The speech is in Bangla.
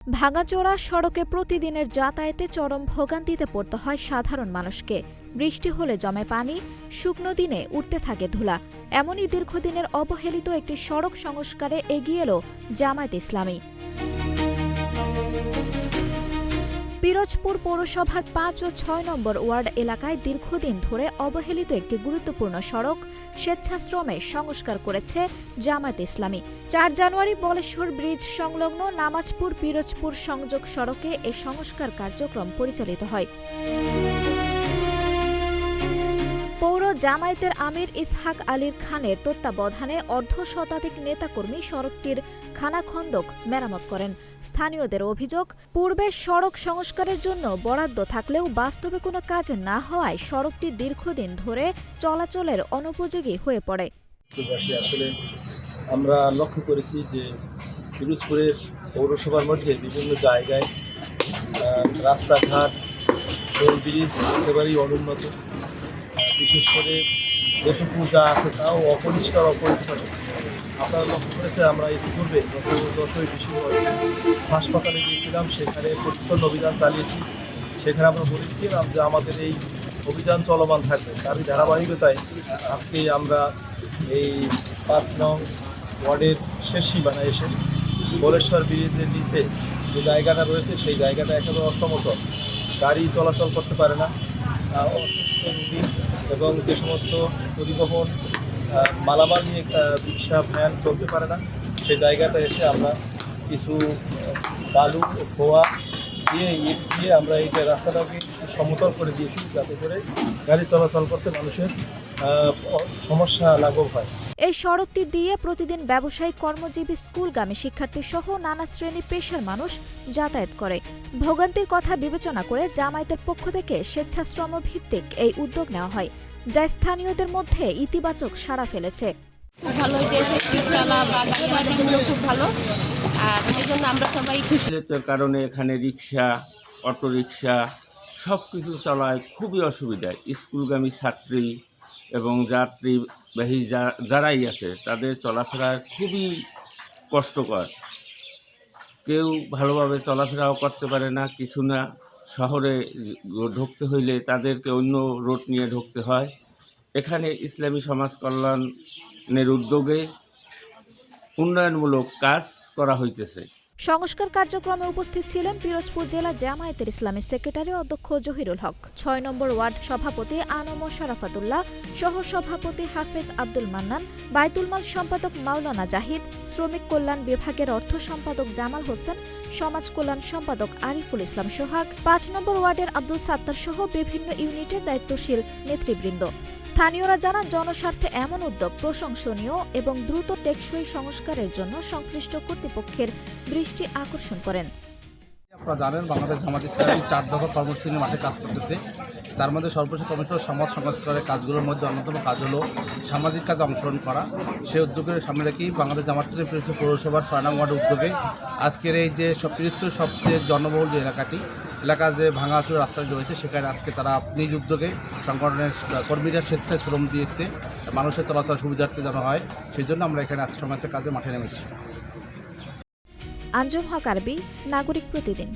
ভাঙাচোরা সড়কে প্রতিদিনের যাতায়াতে চরম ভোগান্তিতে পড়তে হয় সাধারণ মানুষকে। বৃষ্টি হলে জমে পানি, শুকনো দিনে উঠতে থাকে ধুলা। এমনই দীর্ঘদিনের অবহেলিত একটি সড়ক সংস্কারে এগিয়ে এলো জামায়াতে ইসলামী। পিরোজপুর পৌরসভার ৫ ও ৬ নম্বর ওয়ার্ড এলাকায় দীর্ঘদিন ধরে অবহেলিত একটি গুরুত্বপূর্ণ সড়ক স্বেচ্ছাশ্রমে সংস্কার করেছে জামায়াতে ইসলামী। ৪ জানুয়ারি বলেশ্বর ব্রিজ সংলগ্ন নামাজপুর পিরোজপুর সংযোগ সড়কে এ সংস্কার কার্যক্রম পরিচালিত হয়। পৌর জামায়াতের আমির ইসহাক আলীর খানের তত্ত্বাবধানে অর্ধশতাধিক নেতাকর্মী সড়কটির খানাখন্দক মেরামত করেন। স্থানীয়দের অভিযোগ, পূর্বে সড়ক সংস্কারের জন্য বরাদ্দ থাকলেও বাস্তবে কোনো কাজ না হওয়ায় সড়কটি দীর্ঘদিন ধরে চলাচলের অনুপযোগী হয়ে পড়ে। আসলে আমরা লক্ষ্য করেছি যে পিরোজপুরের পৌরসভার মধ্যে বিভিন্ন জায়গায় রাস্তাঘাট, টোল ব্রিজ একেবারেই অনুন্নত। বিশেষ করে যেটুকু যা আছে তাও অপরিষ্কার অপরিচ্ছন্ন। আপনারা লক্ষ্য করেছে, আমরা ইতিপূর্বে গত 10ই ডিসেম্বর হাসপাতালে গিয়েছিলাম, সেখানে পরিচ্ছন্ন অভিযান চালিয়েছি। সেখানে আমরা বলেছিলাম যে আমাদের এই অভিযান চলমান থাকবে। তারই ধারাবাহিকতায় আজকে আমরা এই ৫ নং ওয়ার্ডের শেষ সীমানায় এসে বলেশ্বর ব্রিজের নিচে যে জায়গাটা রয়েছে সেই জায়গাটা একেবারে অসমতল, গাড়ি চলাচল করতে পারে না। অসুস্থ রোগী এবং যে সমস্ত পরিবহন মালামাল নিয়ে রিক্সা ভ্যান চলতে পারে না, সেই জায়গাটা এসে আমরা কিছু বালু খোয়া দিয়ে ইট দিয়ে আমরা এই রাস্তাটাকে সমতল করে দিয়েছি, যাতে করে গাড়ি চলাচল করতে মানুষের সমস্যা লাঘব হয়। এই সড়কটি দিয়ে প্রতিদিন ব্যবসায়িক, কর্মজীবী, স্কুলগামী শিক্ষার্থী সহ নানা শ্রেণী পেশার মানুষ যাতায়াত করে। ভোগান্তির কথা বিবেচনা করে জামায়াতের পক্ষ থেকে স্বেচ্ছাশ্রম ভিত্তিক এই উদ্যোগ নেওয়া হয়, যা স্থানীয়দের মধ্যে ইতিবাচক সাড়া ফেলেছে। ভালো হয়েছে, খুব ভালো, আর এই জন্য আমরা সবাই খুশি। কারণে এখানে রিক্সা, অটো রিক্সা সব কিছু চলায় খুবই অসুবিধা। স্কুলগামী ছাত্রী এবং যাত্রীবাহী যারাই আছে তাদের চলাফেরা খুবই কষ্টকর। কেউ ভালোভাবে চলাফেরাও করতে পারে না, কিছু না। শহরে ঢুকতে হইলে তাদেরকে অন্য রোড নিয়ে ঢুকতে হয়। এখানে ইসলামী সমাজ কল্যাণের উদ্যোগে উন্নয়নমূলক কাজ করা হইতেছে। সংস্কার কার্যক্রমে উপস্থিত ছিলেন পিরোজপুর জেলা জামায়াতের ইসলামী সেক্রেটারি অধ্যক্ষ জহিরুল হক, ৬ নম্বর ওয়ার্ড সভাপতি আনম শরাফাতুল্লাহ, সহ সভাপতি হাফেজ আব্দুল মান্নান, বায়তুল মাল সম্পাদক মাওলানা জাহিদ, শ্রমিক কল্যাণ বিভাগের অর্থ সম্পাদক জামাল হোসেন, সমাজ কল্যাণ সম্পাদক আরিফুল ইসলাম সোহাগ, ৫ নম্বর ওয়ার্ডের আব্দুল সাত্তার সহ বিভিন্ন ইউনিটের দায়িত্বশীল নেতৃবৃন্দ। স্থানীয়রা জানান, জনস্বার্থে এমন উদ্যোগ প্রশংসনীয় এবং দ্রুত টেকসই সংস্কারের জন্য সংশ্লিষ্ট কর্তৃপক্ষের দৃষ্টি আকর্ষণ করেন। আপনারা জানেন, বাংলাদেশ জামায়াতে ইসলামী 4 দফা কর্মসূচি নিয়ে মাঠে কাজ করতেছে। তার মধ্যে সর্বশেষ কর্মসূচি সমাজ সংস্কারের কাজগুলোর মধ্যে অন্যতম কাজ হলো সামাজিক কাজে অংশগ্রহণ করা। সেই উদ্যোগের সামনে রেখেই বাংলাদেশ জামায়াতে ইসলামী পিরোজপুর পৌরসভার ৬ নং ওয়ার্ডের উদ্যোগে আজকের এই যে পিরোজপুরের সবচেয়ে জনবহুল যে এলাকা যে ভাঙাচুরা রাস্তাটি রয়েছে, সেখানে আজকে তারা নিজ উদ্যোগে সংগঠনের কর্মীরা স্বেচ্ছায় শ্রম দিয়েছে মানুষের চলাচল সুবিধার্থে যেন হয়, সেই জন্য আমরা এখানে আজকে সমাজের কাজে মাঠে নেমেছি। আঞ্জুম হক আরবি, নাগরিক প্রতিদিন।